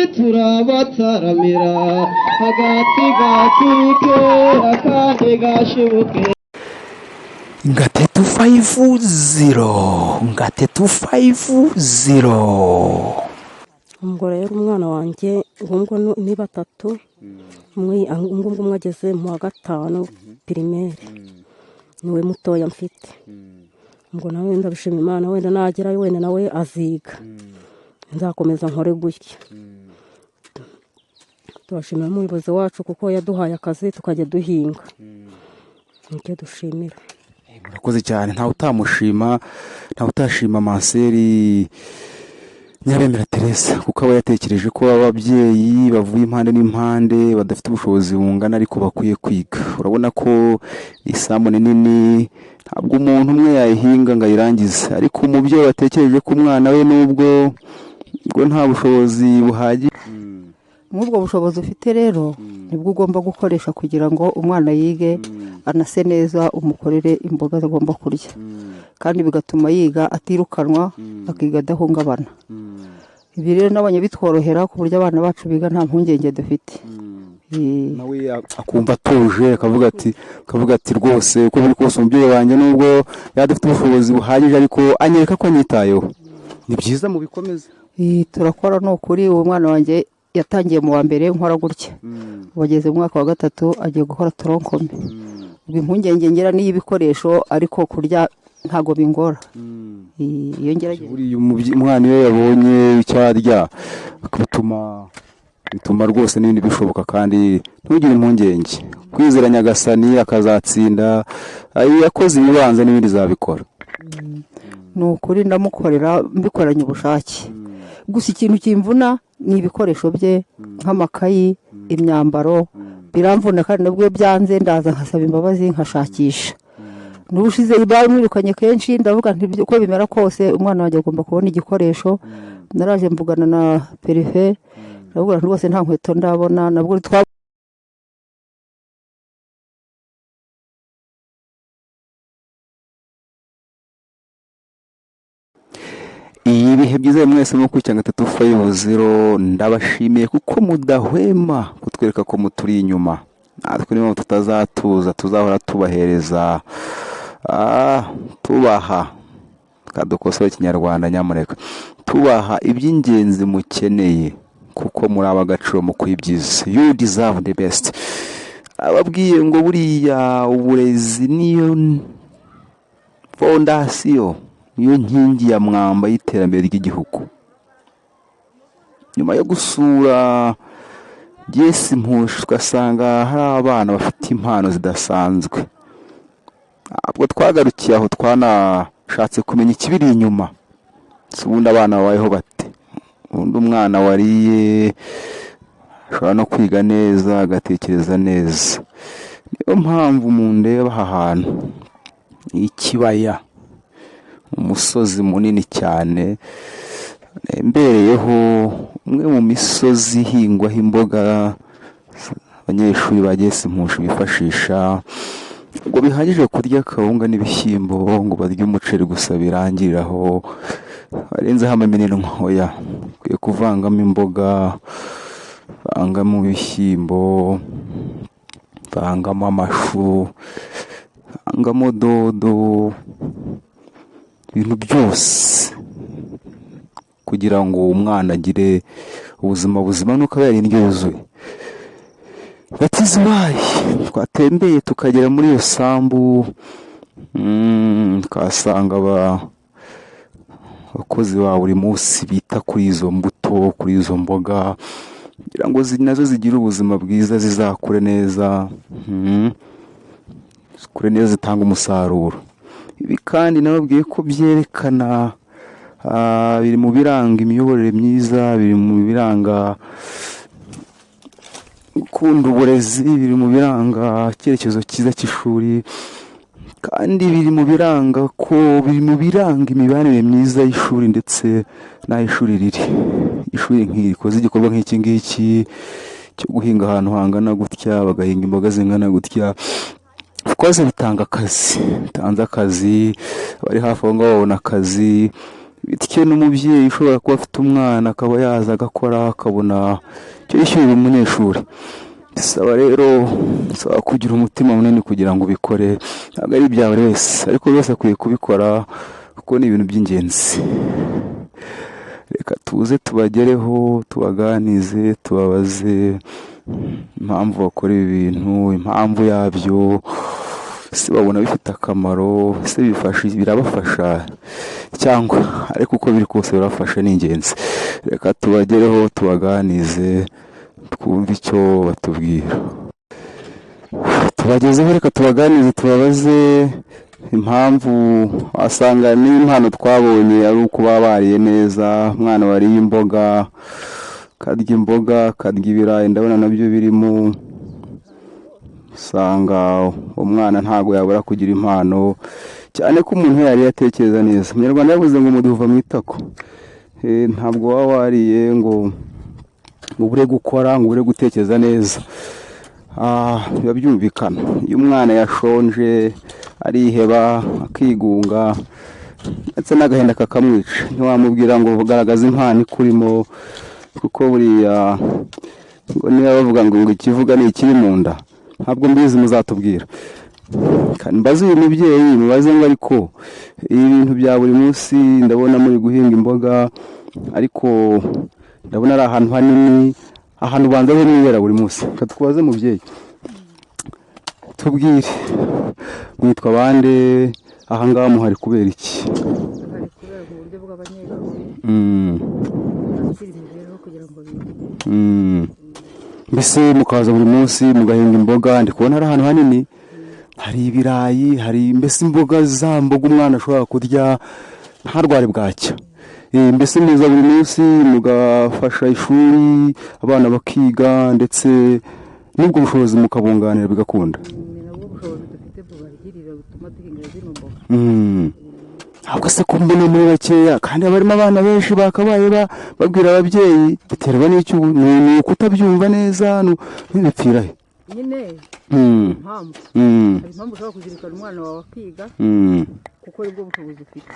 turabataramira agati gatuke akandi gashibuke Ngate 250 ubwo rero umwana wanjye ubwo ni batatu umwe ageze mu wa gatanu primaire niwe mutoya mfite ngo nawe ndabishima Imana wenda nagerayo wenda nawe aziga nzakomeza nkore gutya turashimira umuyobozi wacu kuko yaduhaye akazi tukajya duhinga nicyo dushimira. Murakoze cyane ntawe utamushima ntawe utashima Manseri Nyabemera Teresa kuko aba yatekereje ko ababyeyi bavuye impande n'impande badafite ubushobozi bungana ariko bakwiye kwiga. Urabona ko isambu nini ntabwo umuntu umwe yayihinga ngo ayirangize ariko umubyeyi watekereje ko umwana we nubwo nta bushobozi buhagije nk'ubwo bushobozi ufite rero nibwo ugomba gukoresha kugira ngo umwana yige anase neza umukorere imboga agomba kurya kandi bigatuma yiga atirukanwa akiga adahungabana. Ibi rero nabonye bitworohera ku buryo abana bacu biga nta mpungenge dufite. nawe akumva atuje akavuga ati rwose uko biri kose umubyeyi wanjye nubwo yadafite ubushobozi buhagije ariko anyereka ko anyitayeho. Ni byiza mu bikomeza turakora no kuri uwo mwana wanjye yatangiye mu wa mbere nkora gutya bageze mu mwaka wa gatatu agiye gukora toronkome ubwo impungenge ngera n'iy'ibikoresho ariko kurya ntago bingora. Iyo ngerageje buri umwana iyo yabonye icyo arya bituma rwose n'ibindi bishoboka kandi ntugire impungenge kwizera Nyagasani akazatsinda yakoze ibibanza n'ibindi zabikora. ni ukuri ndamukorera mbikoranye ubushake gusa ikintu kimvuna ni ibikoresho bye nk'amakayi imyambaro biramvuna kandi nabwo byanze ndaza nkasaba imbabazi nkashakisha n'ubushize bamwirukanye kenshi ndavuga nti uko bimera kose umwana wanjye agomba kubona igikoresho. Naraje mvugana na perife ndavuga nti rwose nta nkweto ndabona nabwo ibihe byiza mwese no kwicanga 350 ndabashimiye kuko mudahwema kutwereka ko muturi inyuma natwe niba tutazatuza tuzahora tubahereza tubaha kadukosora Kinyarwanda nyamureka tubaha iby'ingenzi mukeneye kuko muri abagaciro mu kwibyiza. You deserve the best. Ababwiye ngo buriya uburezi niyo fondasiyo niyo nkingi ya mwamba y'iterambere ry'igihugu. Nyuma yo gusura Jesse Mpushi ugasanga hari abana bafite impano zidasanzwe ubwo twagarukiye aho twanashatse kumenya ikibiri inyuma ubundi abana babayeho bate. Ubundi umwana wariye ashobora no kwiga neza agatekereza neza. Niyo mpamvu mu ndeba aha hantu ikibaya umusozi munini cyane mbereyeho umwe mu misozi ihingwaho imboga abanyeshuri ba Jesse Mpushi bifashisha ngo bihagije kurya kawunga n'ibishyimbo ngo barye umuceri gusa birangiriraho barenzeho amaminino nkoya kwiye kuvangamo imboga vangamo ibishyimbo vangamo amashu vangamo dodo ibintu byose kugira ngo umwana agire ubuzima buzima nuko yari indyo yuzuye. Batizwaye twatembeye tukagera muri iyo sambu twasanga abakozi ba buri munsi bita kuri izo mbuto kuri izo mboga kugira ngo nazo zigire ubuzima bwiza zizakure neza zikure neza zitanga umusaruro. Ibi kandi nababwiye ko byerekana biri mu biranga imiyoborere myiza biri mu biranga gukunda uburezi biri mu biranga icyerekezo cyiza cy'ishuri kandi biri mu biranga imibanire myiza y'ishuri ndetse n'aho ishuri riri. Ishuri nk'irikoze igikorwa nk'iki ngiki cyo guhinga ahantu hangana gutya bagahinga imboga zingana gutya koze bitanga akazi bitanze akazi bari hafi aho ngaho babona akazi bityo n'umubyeyi ushobora kuba afite umwana akaba yaza agakora akabona icyo yishyurira umunyeshuri. Bisaba kugira umutima munini kugira ngo ubikore, ntabwo ari ibya buri wese, ariko buri wese akwiye kubikora kuko ni ibintu by'ingenzi. Reka tuze tubagereho, tubaganize, tubabaze impamvu bakora ibi bintu, impamvu yabyo, ese babona bifite akamaro, ese birabafasha cyangwa, ariko uko biri kose birafasha, ni ingenzi. Reka tubagereho, tubaganize, twumve icyo batubwira. Tubagezeho, reka tubaganize, tubabaze impamvu. Wasanga n'impano twabonye ari uko baba bariye neza. Umwana wariye imboga, akarya imboga, akarya ibirayi, ndabona nabyo birimo. Usanga umwana ntabwo yabura kugira impano, cyane ko umuntu yari yatekereza neza. Umunyarwanda yavuze ngo umuduha uva mu itako. Ntabwo waba wariye ngo ubure gukora, ngo ubure gutekereza neza. Biba byumvikana iyo umwana yashonje ariheba akigunga ndetse n'agahinda kakamwica, ntiwamubwira ngo ugaragaze impano ikurimo, kuko buriya ngo niba bavuga ngo ikivuga ni ikiri mu nda, ntabwo mbizi, muzatubwira. Mbaze uyu mubyeyi mubaze ngo ariko ibi bintu bya buri munsi ndabona muri guhinga imboga, ariko ndabona ari ahantu hanini, ahantu ubanza ho mwibera buri munsi. Reka tukubaze mubyeyi, tubwire mwitwa bande, ahangaha muhari kubera iki? hari kubera mu buryo bw'abanyeshuri bakiri imibereho kugira ngo bige. Mbese mukaza buri munsi mugahinga imboga, ndi kubona ari ahantu hanini, hari ibirayi, hari mbese imboga za mboga umwana ashobora kurya ntarware bwacya. Mbese muza buri munsi mugafasha ishuri, abana bakiga, ndetse n'ubwo bushobozi mukabunganira bigakunda. Ni nabwo bushobozi dufite bubagirira butuma duhinga zino mboga. Ahubwo se ko mbona muri bakeya kandi barimo abana benshi bakabaye babwira ababyeyi, biterwa n'icyo ni ukutabyumva neza, ntibipfira he? Nyine impamvu hari impamvu ushobora kuzirikana umwana wawe akiga, kuko aribwo bushobozi ufite.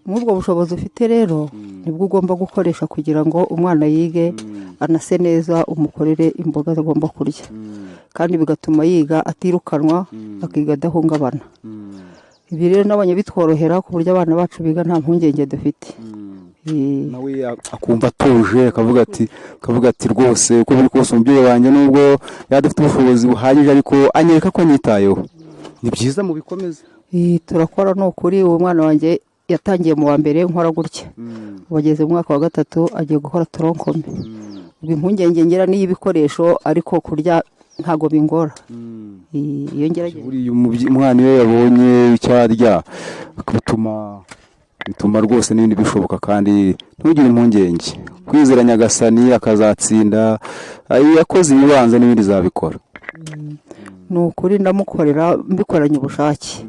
Nk'ubwo bushobozi ufite rero nibwo ugomba gukoresha kugira ngo umwana yige anase neza, umukorere imboga agomba kurya, kandi bigatuma yiga atirukanwa, akiga adahungabana. Ibi rero nabonye bitworohera ku buryo abana bacu biga nta mpungenge dufite. Nawe akumva atuje, akavuga ati rwose uko biri kose umubyeyi wanjye nubwo yadafite ubushobozi buhagije ariko anyereka ko anyitayeho. Ni byiza mu bikomeza. Turakora ni ukuri. Uwo mwana wanjye yatangiye mu wa mbere nkora gutya, wageze mu mwaka wa 3 agiye gukora toronkome. Ubwo impungenge ngera n'iy'ibikoresho, ariko kurya ntago bingora. Iyo ngerageje buriya umwana iyo yabonye icyo arya bituma rwose n'ibindi bishoboka, kandi ntugire impungenge. Kwizera Nyagasani akazatsinda, yakoze ibibanza n'ibindi zabikora. ni ukuri ndamukorera mbikoranye ubushake.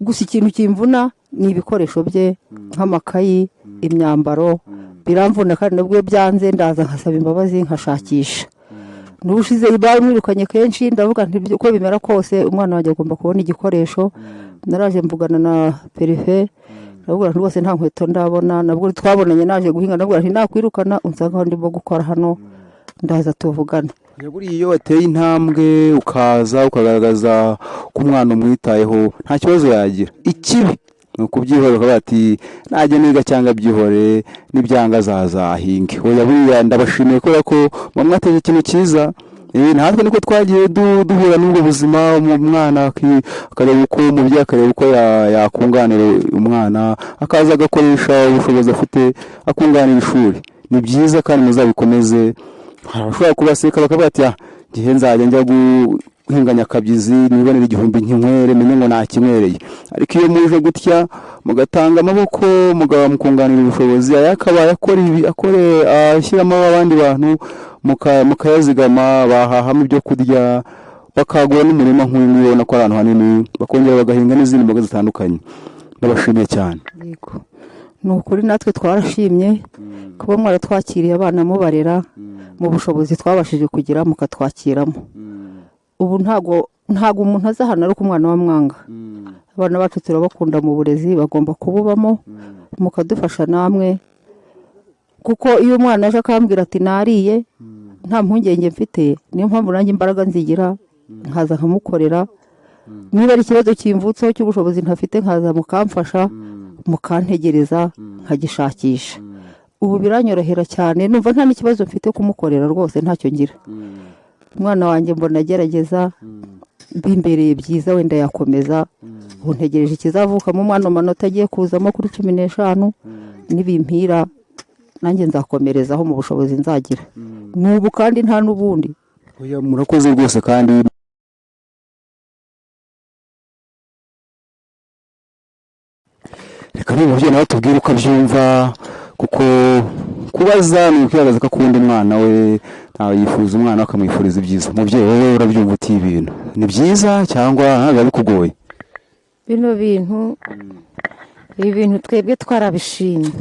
Gusa ikintu kimvuna ni ibikoresho bye nk'amakayi, imyambaro, biramvuna kandi nabwo byanze ndaza nkasaba imbabazi nkashakisha. N'ubushize bamwirukanye kenshi, ndavuga nti uko bimera kose umwana wanjye agomba kubona igikoresho. Naraje mvugana na perife, ndavuga rwose nta nkweto ndabona, nabwo twabonanye naje guhinga, ndavuga nti nakwirukana unsanga aho ndimo gukora hano, ndaza tuvugana. Buriya iyo wateye intambwe ukaza ukagaragaza ko umwana umwitayeho nta kibazo yagira. Ikibi ni ukubyihorera ukavuga ati najya niga cyangwa byihore, n'ibyanga azahinge. Oya, buriya ndabashimiye kubera ko mwateye ikintu cyiza. Natwe niko twagiye duhura n'ubwo buzima, umwana akareba uko umubyeyi akareba uko yakunganira umwana, akaza agakoresha ubushobozi afite akunganira ishuri. Ni byiza kandi muzabikomeze. Harashobora kubaseka bakavuga ati gihe nzajya njya guhinga Nyakabyizi nibonera 1000 nkinywere menye ngo nakinywereye. Ariko iyo muje gutya mugatanga amaboko mukunganira ubushobozi, ayakabaye ashyiramo abandi bantu mukayazigama, bahahamo ibyo kurya, bakagura n'umurima nk'uyu ubona ko ari ahantu hanini, bakongera bagahinga n'izindi mboga zitandukanye. Ndabashimiye cyane. Yego, ni ukuri natwe twarashimye kuba mwaratwakiriye abana mubarera mu bushobozi twabashije kugira mukatwakiramo. ubu ntago umuntu aza hano ariko umwana w'amwanga. Abana bacu turabakunda mu burezi bagomba kububamo mukadufasha namwe, kuko iyo umwana aje akambwira ati nariye nta mpungenge mfite, niyo mpamvu nanjye imbaraga nzigira nkaza nkamukorera. Niba ari ikibazo kimvutseho cy'ubushobozi ntafite nkaza mukamfasha mukantegereza nkagishakisha. Ubu biranyorohera cyane, numva nta n'ikibazo mfite kumukorera rwose, ntacyo ngira. Umwana wanjye mbona agerageza bimbereye byiza, wenda yakomeza. Ubu ntegereje ikizavuka mu mwana amanota agiye kuzamo kuri 15, nibimpira nanjye nzakomerezaho mu bushobozi nzagira. N'ubu kandi nta n'ubundi. Oya, murakoze rwose kandi reka n'umubyeyi nawe tubwire uko abyumva, kuko kubaza ni ukwigaragaza ko akunda umwana we, ntawe yifuza umwana akamwifuriza ibyiza. Umubyeyi wowe urabyumva uti ibintu ni byiza cyangwa biba bikugoye? Bino bintu ibintu twebwe twarabishimye.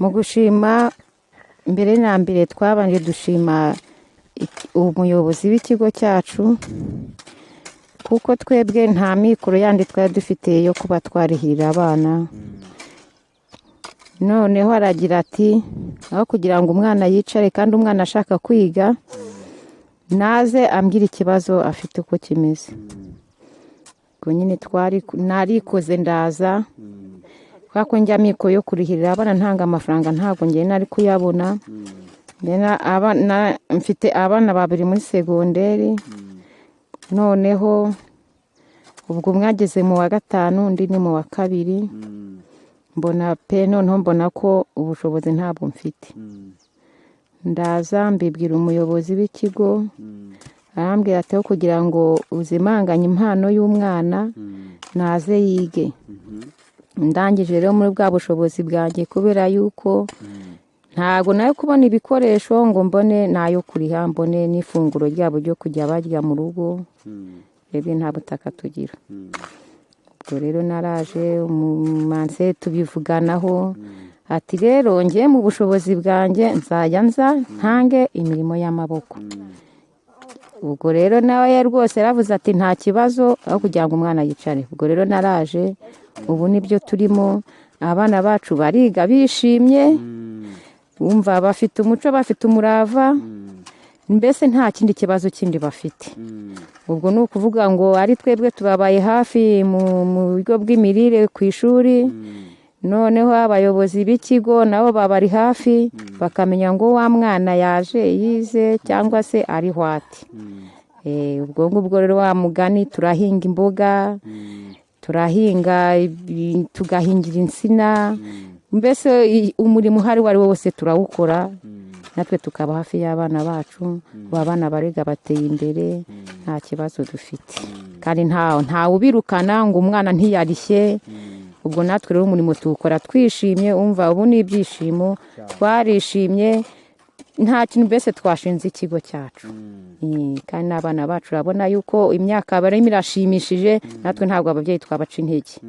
Mu gushima mbere na mbere twabanje dushima umuyobozi w'ikigo cyacu, kuko twebwe nta mikoro yandi twari dufite yo kuba twarihirira abana. Noneho aragira ati aho kugira ngo umwana yicare kandi umwana ashaka kwiga, naze ambwira ikibazo afite uko kimeze. Ubwo nyine narikoze ndaza, kuko njya mikoro yo kurihirira abana ntanga amafaranga ntabwo njye nari kuyabona. Mfite abana 2 muri segonderi. Noneho ubwo mwageze mu wa 5 undi ni mu wa 2, mbona pe noneho mbona ko ubushobozi ntabwo mfite. Ndaza mbibwira umuyobozi w'ikigo, arambwira ati aho kugira ngo uzimanganye impano y'umwana naze yige. Ndangije rero muri bwa bushobozi bwanjye, kubera yuko ntabwo nayo kubona ibikoresho ngo mbone nayo kuriha, mbone n'ifunguro ryabo ryo kujya barya mu rugo, rebe nta butaka tugira. Ubwo rero naraje umumanse tubivuganaho, ati rero ngiye mu bushobozi bwanjye nzajya ntange imirimo y'amaboko. Ubwo rero nawe rwose yaravuze ati nta kibazo, aho kugira ngo umwana yicare. Ubwo rero naraje, ubu nibyo turimo. Abana bacu bariga bishimye, wumva bafite umuco, bafite umurava, mbese nta kindi kibazo kindi bafite. Ubwo ni ukuvuga ngo ari twebwe tubabaye hafi mu bigo bw'imirire ku ishuri. Noneho abayobozi b'ikigo nabo babari hafi, bakamenya ngo wa mwana yaje yize cyangwa se ari hwati. Ubwo ngubwo rero wa mugani turahinga imboga, turahinga, tugahingira insina, mbese umurimo uhari wari wose turawukora. Natwe tukaba hafi y'abana bacu, abana bariga bateye imbere, nta kibazo dufite. Kandi ntawe ubirukana ngo umwana ntiyarishye. Ubwo natwe rero umurimo tuwukora twishimye, umva ubu ni ibyishimo, twarishimye, nta kintu mbese twashinze ikigo cyacu. Kandi n'abana bacu urabona yuko imyaka barimo irashimishije, natwe ntabwo ababyeyi twabaca intege.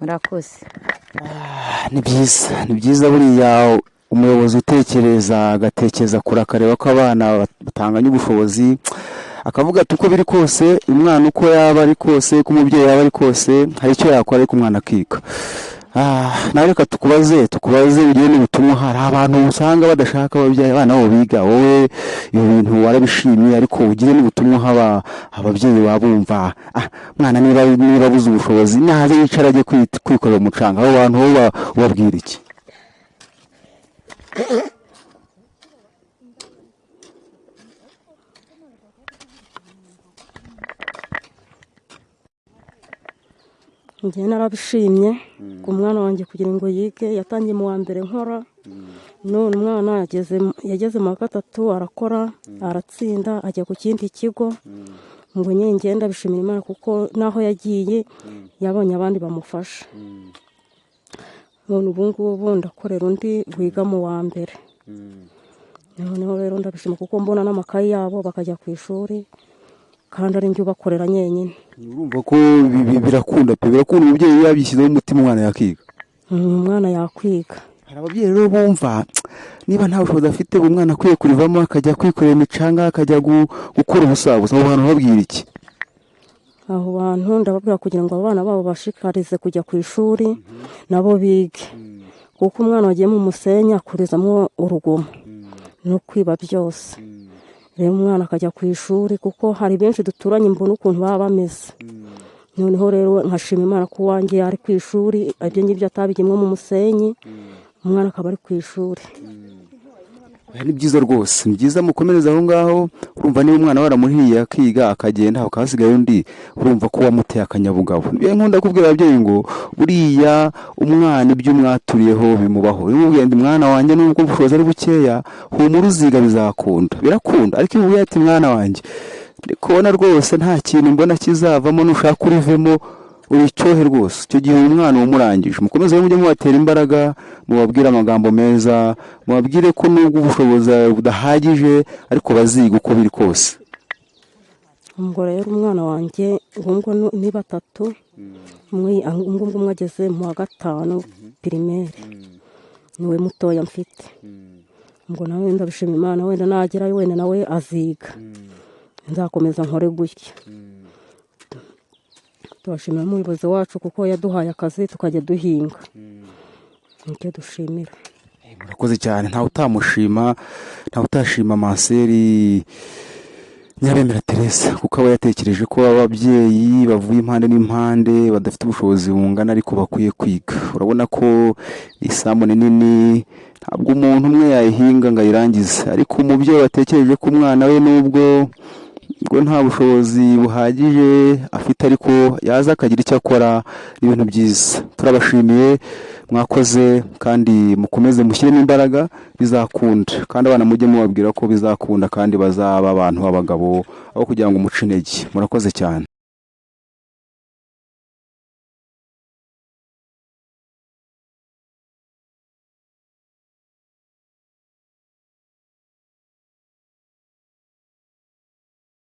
Murakoze. Ni byiza buriya umuyobozi utekereza agatekereza kure, akareba ko abana batanganya ubushobozi, akavuga ati uko biri kose umwana uko yaba ari kose, ko umubyeyi yaba ari kose, hari icyo yakora ariko umwana akiga. Nawe reka tukubaze ugiye n'ubutumwa. Hari abantu usanga badashaka ababyeyi abana babo biga, wowe iyo bintu warabishimye, ariko ugire n'ubutumwa ababyeyi babumva. Mwana niba abuze ubushobozi naze yicara ajye kwikorera umucanga, abo bantu bo ubabwira iki? Njye narabishimye ku mwana wanjye kugira ngo yige. Yatangiye mu wa mbere nkora, none umwana yageze mu wa 3 arakora, aratsinda, ajya ku kindi kigo. Ngo nyine ngenda bishimira Imana, kuko naho yagiye yabonye abandi bamufasha. None ubu ngubu ndakorera undi wiga mu wa mbere. Noneho rero ndabishima kuko mbona n'amakayi yabo bakajya ku ishuri, kandi ari njye ubakorera nyenyine. Urumva ko birakunda umubyeyi yabishyizeho umutima umwana yakiga. Umwana yakwiga. Hari ababyeyi rero bumva niba nta bushobozi afite umwana akwiye kurivamo akajya kwikorera imicanga akajya gukora ubusabusa, abo bantu babwira iki? abo bantu ndababwira kugira ngo abana babo bashikarize kujya ku ishuri nabo bige, kuko umwana wagiye mu musenyi akurizamo urugomo no kwiba byose. Rero umwana akajya ku ishuri, kuko hari benshi duturanye mbona ukuntu baba bameze. Noneho rero nkashima Imana ko uwanjye ari ku ishuri, ibyo ngibyo atabigiyemo mu musenyi, umwana akaba ari ku ishuri. Ni byiza rwose, ni byiza mukomereza aho ngaho. Urumva niba umwana waramuhiye akiga akagenda hakasigaye undi, urumva ko wamuteye akanyabugabo. Niyo nkunda kubwira ababyeyi ngo buriya umwana ibyo umwaturiyeho bimubaho. Iyo umubwiye ndi mwana wanjye nubwo ubushobozi ari bukeya, humura uziga bizakunda, birakunda. Ariko iyo umubwiye ati mwana wanjye ndi kubona rwose nta kintu mbona kizavamo, nushaka urivemo uricyohe rwose, icyo gihe uyu mwana umurangije. Mukomeze mujye mubatera imbaraga, mubabwire amagambo meza, mubabwire ko nubwo ubushobozi budahagije ariko baziga uko biri kose. Ubwo rero umwana wanjye ubwo ni batatu, umwe ageze mu wa gatanu pirimeri, niwe mutoya mfite. Ubwo nawe ndabishima Imana, wenda nagerayo wenda nawe aziga, nzakomeza nkore gutya. Turashimira umuyobozi wacu kuko yaduhaye akazi tukajya duhinga, nicyo dushimira. Murakoze cyane, ntawe utamushima, ntawe utashima Maseri Nyabemera Teresa, kuko aba yatekereje ko ababyeyi bavuye impande n'impande badafite ubushobozi bungana ariko bakwiye kwiga. Urabona ko isambu ni nini, ntabwo umuntu umwe yayihinga ngo ayirangize, ariko umubyeyi watekereje ko umwana we nubwo nta bushobozi buhagije afite ariko yaza akagira icyo akora, ibintu byiza. Turabashimiye, mwakoze kandi mukomeze mushyiremo imbaraga, bizakunda. Kandi abana mujye mubabwira ko bizakunda kandi bazaba abantu b'abagabo, aho kugira ngo umuce intege. Murakoze cyane.